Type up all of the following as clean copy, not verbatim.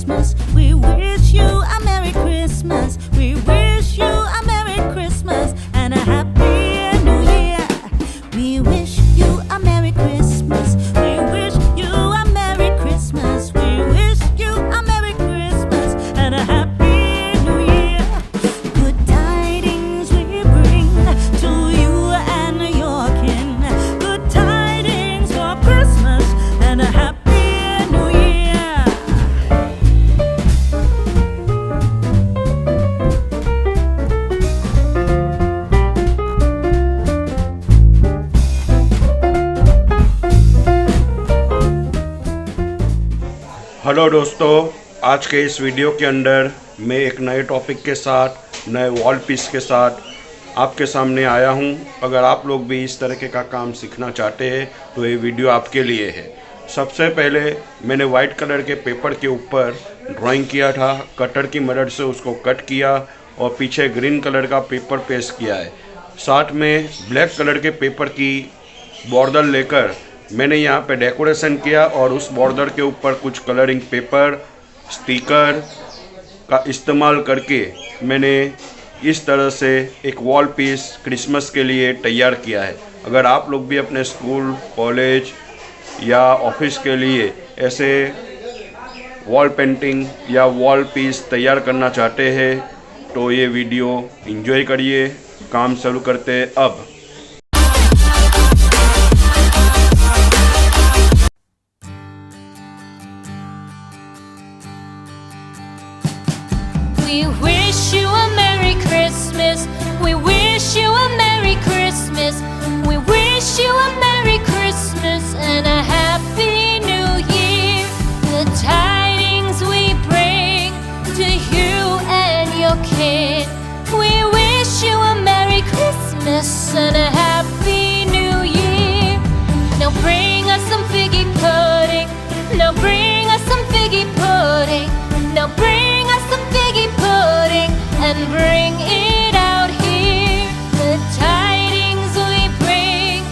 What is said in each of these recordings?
Christmas. We wish you a Merry Christmas. We wish you a Merry Christmas and a Happy New Year. We wish you a Merry Christmas. We wish you a Merry Christmas. We wish you a Merry Christmas and a Happy New Year. Good tidings we bring to you and your kin. Good tidings for Christmas and a Happy New Year. Hello दोस्तों, आज के इस video के अंदर मैं एक नए topic के साथ, नए वॉल पीस के साथ आपके सामने आया हूं। अगर आप लोग भी इस तरह का काम सीखना चाहते हैं तो ये वीडियो आपके लिए है। सबसे पहले मैंने वाइट कलर के पेपर के ऊपर ड्राइंग किया था, कटर की मदद से उसको कट किया और पीछे ग्रीन कलर का पेपर पेस्ट किया है। साथ में ब्लैक कलर के पेपर की बॉर्डर लेकर मैंने यहाँ पे डेकोरेशन किया और उस बॉर्डर के ऊपर कुछ कलरिंग पेपर, स्टिकर का इस्तेमाल करके मैंने इस तरह से एक वॉल पीस क्रिसमस के लिए तैयार किया है। अगर आप लोग भी अपने स्कूल, कॉलेज या ऑफिस के लिए ऐसे वॉल पेंटिंग या वॉल पीस तैयार करना चाहते हैं तो ये वीडियो एंजॉय करिए। काम शुरू करते हैं अब। We wish you a Merry Christmas. We wish you a Merry Christmas. We wish you a Merry Christmas and a Happy New Year. The tidings we bring to you and your kin. We wish you a Merry Christmas and a Happy New Year. Now bring us some figgy pudding. Now bring us some figgy pudding. Now bring us some figgy pudding and bring it out here. The tidings we bring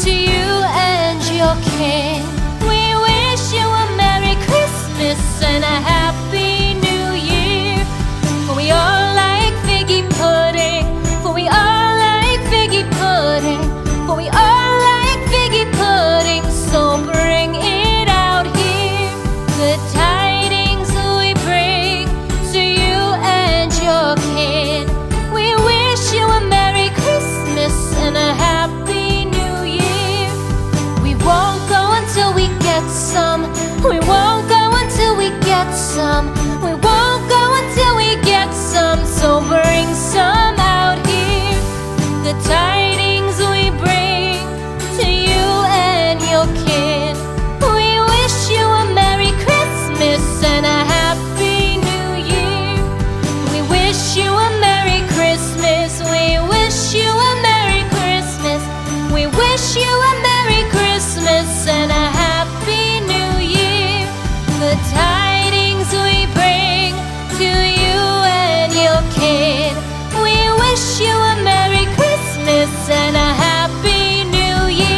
to you and your kin. We wish you a Merry Christmas and a Happy New Year. For we all like figgy pudding. For we all like figgy pudding. For we all like figgy pudding. So bring it out here. The tidings we bring to you and your kin. We wish you a Merry Christmas and a Happy New Year. We won't go until we get some. We won't go until we get some. We won't go until we get some. So bring some out here. The tidings we bring to you and your kin. We wish you a Merry Christmas and a Happy New Year. We wish you a Merry Christmas. We wish you a Merry Christmas. We wish you a Merry Christmas and a Happy New Year. The tidings we bring to you and your kin. We wish you a Merry Christmas and a Happy New Year.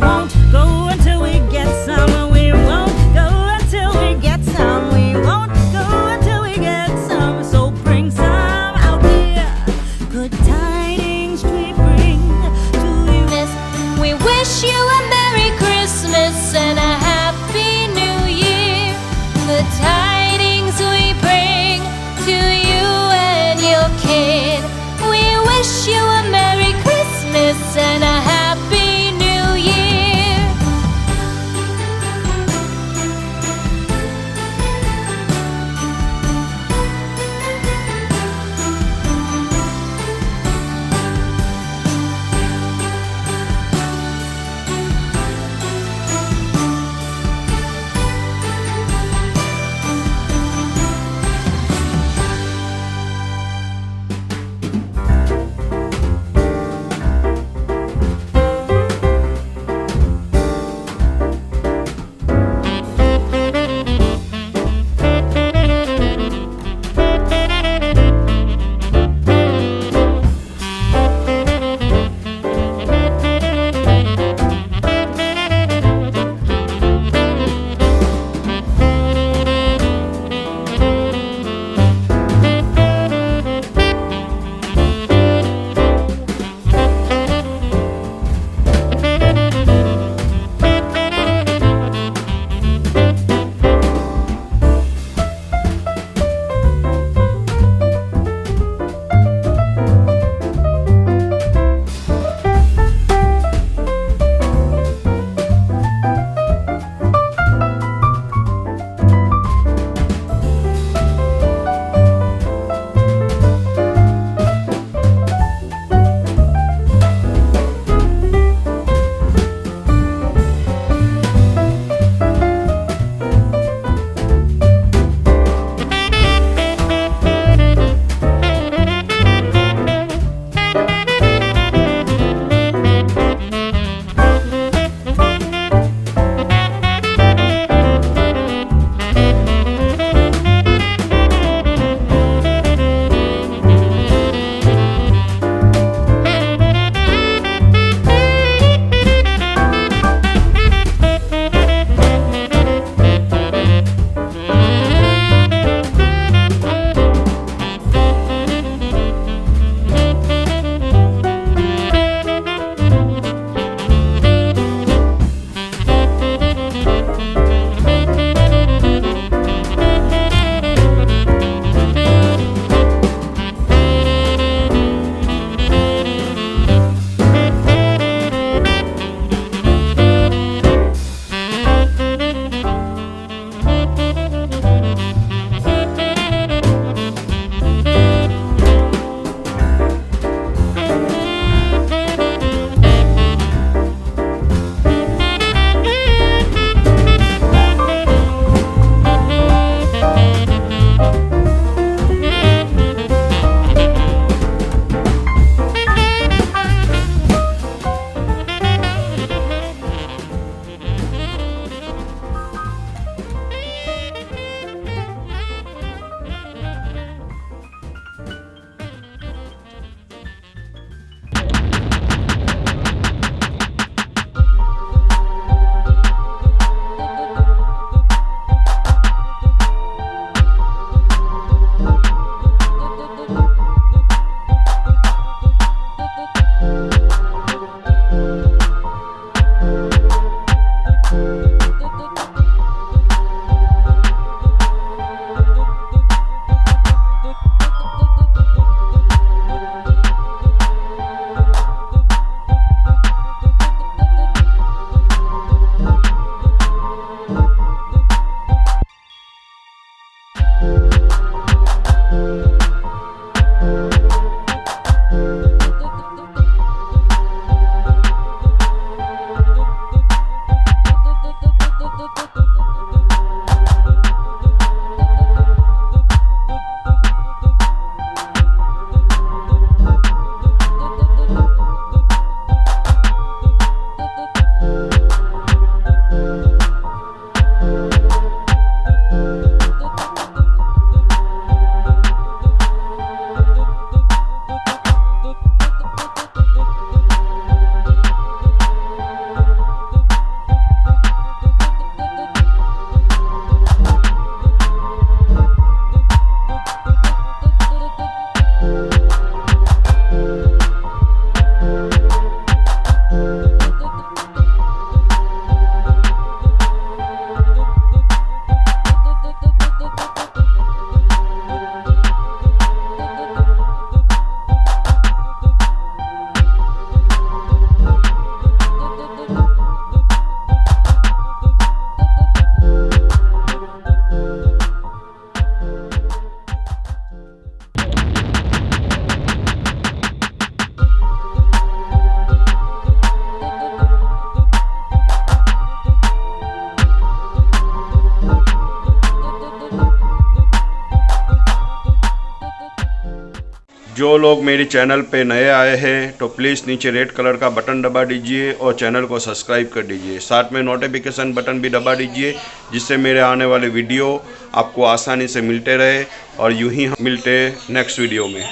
won't go until we get some. We won't go until we get some. We won't go until we get some. So bring some out here. Good tidings we bring to you. We wish you a Merry Christmas and a Happy New Year. The tidings we bring to you and your kid. We wish you a Merry Christmas and a Happy New Year. जो लोग मेरे channel पे नए आए हैं तो please नीचे red colour का बटन दबा दीजिए और चैनल को सब्सक्राइब कर दीजिए। साथ में नोटिफिकेशन बटन भी दबा दीजिए जिससे मेरे आने वाले वीडियो आपको आसानी से मिलते रहे। और यूं ही हम मिलते नेक्स्ट वीडियो में।